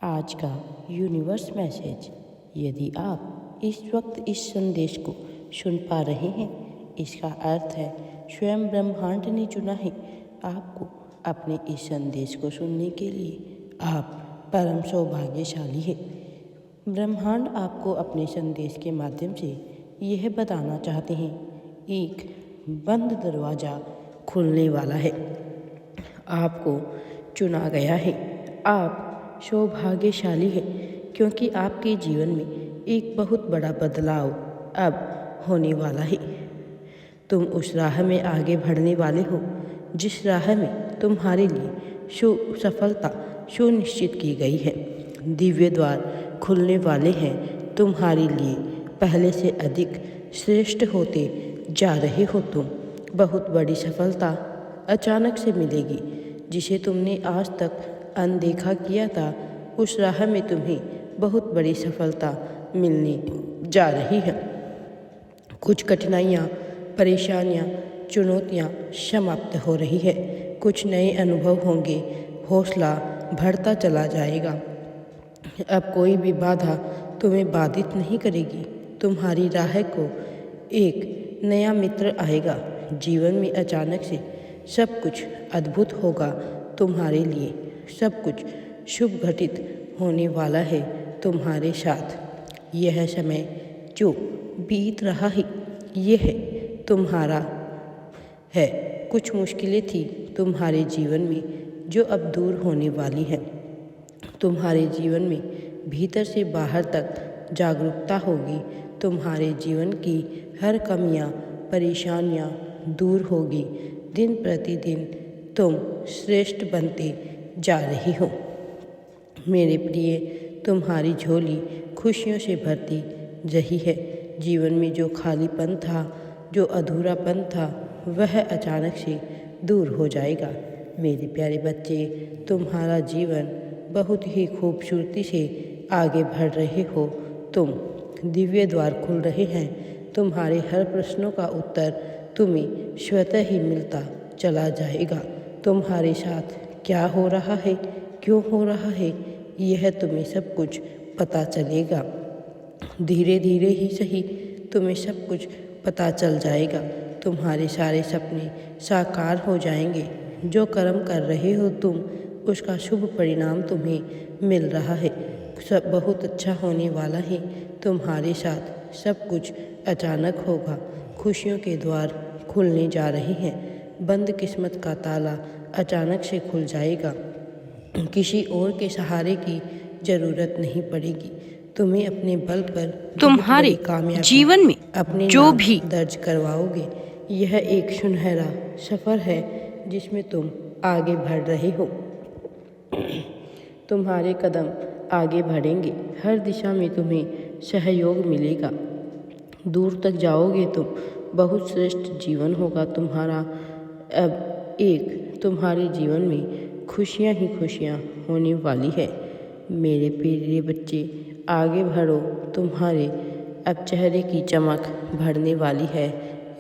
आज का universe message. यदि आप इस वक्त इस संदेश को सुन पा रहे हैं, इसका अर्थ है स्वयं ब्रह्मांड ने चुना है आपको अपने इस संदेश को सुनने के लिए। आप परम सौभाग्यशाली हैं। ब्रह्मांड आपको अपने संदेश के माध्यम से यह बताना चाहते हैं, एक बंद दरवाज़ा खुलने वाला है। आपको चुना गया है। आप सौभाग्यशाली है क्योंकि आपके जीवन में एक बहुत बड़ा बदलाव अब होने वाला है। तुम उस राह में आगे बढ़ने वाले हो जिस राह में तुम्हारे लिए सफलता सुनिश्चित की गई है। दिव्य द्वार खुलने वाले हैं तुम्हारे लिए। पहले से अधिक श्रेष्ठ होते जा रहे हो तुम। बहुत बड़ी सफलता अचानक से मिलेगी जिसे तुमने आज तक अनदेखा किया था। उस राह में तुम्हें बहुत बड़ी सफलता मिलने जा रही है। कुछ कठिनाइयाँ, परेशानियाँ, चुनौतियाँ समाप्त हो रही है। कुछ नए अनुभव होंगे। हौसला बढ़ता चला जाएगा। अब कोई भी बाधा तुम्हें बाधित नहीं करेगी। तुम्हारी राह को एक नया मित्र आएगा। जीवन में अचानक से सब कुछ अद्भुत होगा तुम्हारे लिए। सब कुछ शुभ घटित होने वाला है तुम्हारे साथ। यह समय जो बीत रहा है यह तुम्हारा है। कुछ मुश्किलें थी तुम्हारे जीवन में जो अब दूर होने वाली हैं। तुम्हारे जीवन में भीतर से बाहर तक जागरूकता होगी। तुम्हारे जीवन की हर कमियां, परेशानियां दूर होगी। दिन प्रतिदिन तुम श्रेष्ठ बनते जा रही हो। मेरे प्रिय, तुम्हारी झोली खुशियों से भरती रही है। जीवन में जो खालीपन था, जो अधूरापन था, वह अचानक से दूर हो जाएगा। मेरे प्यारे बच्चे, तुम्हारा जीवन बहुत ही खूबसूरती से आगे बढ़ रहे हो तुम। दिव्य द्वार खुल रहे हैं। तुम्हारे हर प्रश्नों का उत्तर तुम्हें स्वतः ही मिलता चला जाएगा। तुम्हारे साथ क्या हो रहा है, क्यों हो रहा है, यह तुम्हें सब कुछ पता चलेगा। धीरे धीरे ही सही तुम्हें सब कुछ पता चल जाएगा। तुम्हारे सारे सपने साकार हो जाएंगे। जो कर्म कर रहे हो तुम, उसका शुभ परिणाम तुम्हें मिल रहा है। सब बहुत अच्छा होने वाला है तुम्हारे साथ। सब कुछ अचानक होगा। खुशियों के द्वार खुलने जा रहे हैं। बंद किस्मत का ताला अचानक से खुल जाएगा। किसी और के सहारे की जरूरत नहीं पड़ेगी। तुम्हें अपने बल पर तुम्हारे जीवन में अपने जो भी दर्ज करवाओगे। यह एक सुनहरा सफ़र है जिसमें तुम आगे बढ़ रहे हो। तुम्हारे कदम आगे बढ़ेंगे। हर दिशा में तुम्हें सहयोग मिलेगा। दूर तक जाओगे तुम। बहुत श्रेष्ठ जीवन होगा तुम्हारा। अब एक तुम्हारे जीवन में खुशियाँ ही खुशियाँ होने वाली है। मेरे प्रिय बच्चे, आगे बढ़ो। तुम्हारे अब चेहरे की चमक बढ़ने वाली है।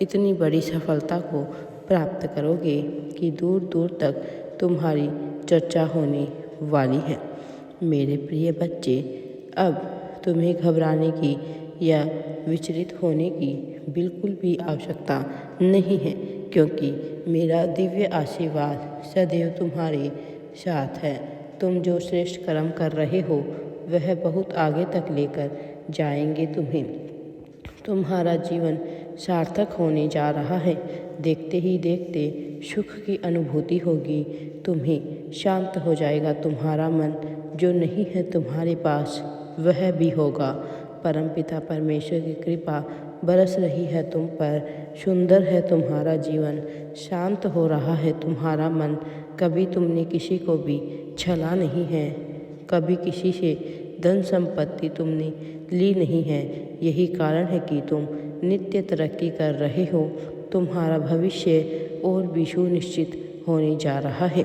इतनी बड़ी सफलता को प्राप्त करोगे कि दूर दूर तक तुम्हारी चर्चा होने वाली है। मेरे प्रिय बच्चे, अब तुम्हें घबराने की या विचलित होने की बिल्कुल भी आवश्यकता नहीं है, क्योंकि मेरा दिव्य आशीर्वाद सदैव तुम्हारे साथ है। तुम जो श्रेष्ठ कर्म कर रहे हो वह बहुत आगे तक लेकर जाएंगे तुम्हें। तुम्हारा जीवन सार्थक होने जा रहा है। देखते ही देखते सुख की अनुभूति होगी। तुम्हें शांत हो जाएगा तुम्हारा मन। जो नहीं है तुम्हारे पास वह भी होगा। परमपिता परमेश्वर की कृपा बरस रही है तुम पर। सुंदर है तुम्हारा जीवन। शांत हो रहा है तुम्हारा मन। कभी तुमने किसी को भी छला नहीं है। कभी किसी से धन संपत्ति तुमने ली नहीं है। यही कारण है कि तुम नित्य तरक्की कर रहे हो। तुम्हारा भविष्य और भी सुनिश्चित होने जा रहा है।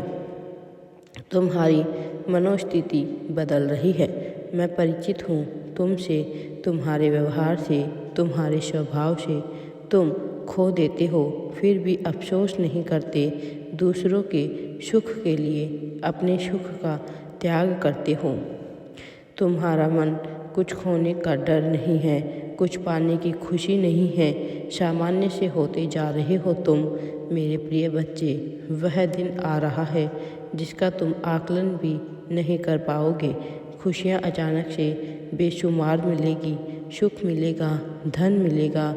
तुम्हारी मनोस्थिति बदल रही है। मैं परिचित हूँ तुमसे, तुम्हारे व्यवहार से, तुम्हारे स्वभाव से। तुम खो देते हो फिर भी अफसोस नहीं करते। दूसरों के सुख के लिए अपने सुख का त्याग करते हो। तुम्हारा मन कुछ खोने का डर नहीं है, कुछ पाने की खुशी नहीं है। सामान्य से होते जा रहे हो तुम मेरे प्रिय बच्चे। वह दिन आ रहा है जिसका तुम आकलन भी नहीं कर पाओगे। खुशियाँ अचानक से बेशुमार मिलेगी, सुख मिलेगा, धन मिलेगा,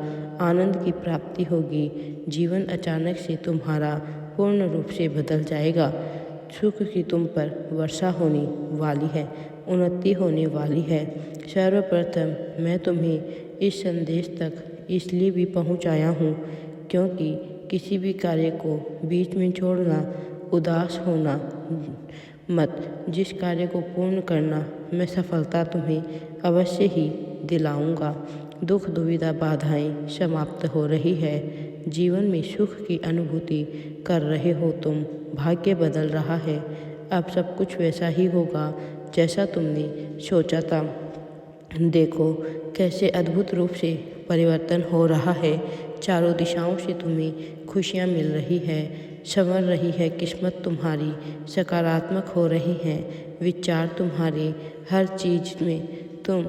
आनंद की प्राप्ति होगी। जीवन अचानक से तुम्हारा पूर्ण रूप से बदल जाएगा। सुख की तुम पर वर्षा होने वाली है, उन्नति होने वाली है। सर्वप्रथम मैं तुम्हें इस संदेश तक इसलिए भी पहुंचाया हूँ क्योंकि किसी भी कार्य को बीच में छोड़ना, उदास होना मत। जिस कार्य को पूर्ण करना, मैं सफलता तुम्हें अवश्य ही दिलाऊंगा। दुख दुविधा बाधाएं समाप्त हो रही है। जीवन में सुख की अनुभूति कर रहे हो तुम। भाग्य बदल रहा है। अब सब कुछ वैसा ही होगा जैसा तुमने सोचा था। देखो कैसे अद्भुत रूप से परिवर्तन हो रहा है। चारों दिशाओं से तुम्हें खुशियाँ मिल रही है, संवर रही है किस्मत तुम्हारी, सकारात्मक हो रही है विचार तुम्हारे। हर चीज़ में तुम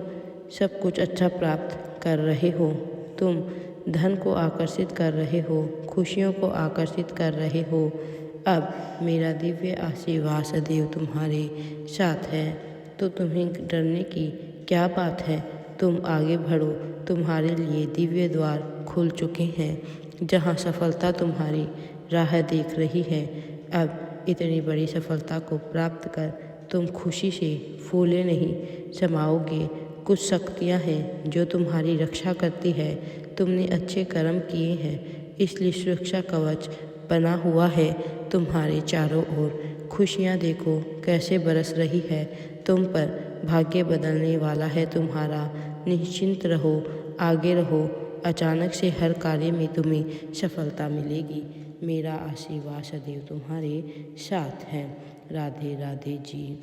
सब कुछ अच्छा प्राप्त कर रहे हो। तुम धन को आकर्षित कर रहे हो, खुशियों को आकर्षित कर रहे हो। अब मेरा दिव्य आशीर्वाद सदैव तुम्हारे साथ है, तो तुम्हें डरने की क्या बात है। तुम आगे बढ़ो, तुम्हारे लिए दिव्य द्वार खुल चुके हैं जहां सफलता तुम्हारी राह देख रही है। अब इतनी बड़ी सफलता को प्राप्त कर तुम खुशी से फूले नहीं समाओगे। कुछ शक्तियां हैं जो तुम्हारी रक्षा करती है। तुमने अच्छे कर्म किए हैं, इसलिए सुरक्षा कवच बना हुआ है तुम्हारे चारों ओर। खुशियाँ देखो कैसे बरस रही है तुम पर। भाग्य बदलने वाला है तुम्हारा। निश्चिंत रहो, आगे रहो। अचानक से हर कार्य में तुम्हें सफलता मिलेगी। मेरा आशीर्वाद सदैव तुम्हारे साथ है। राधे राधे जी।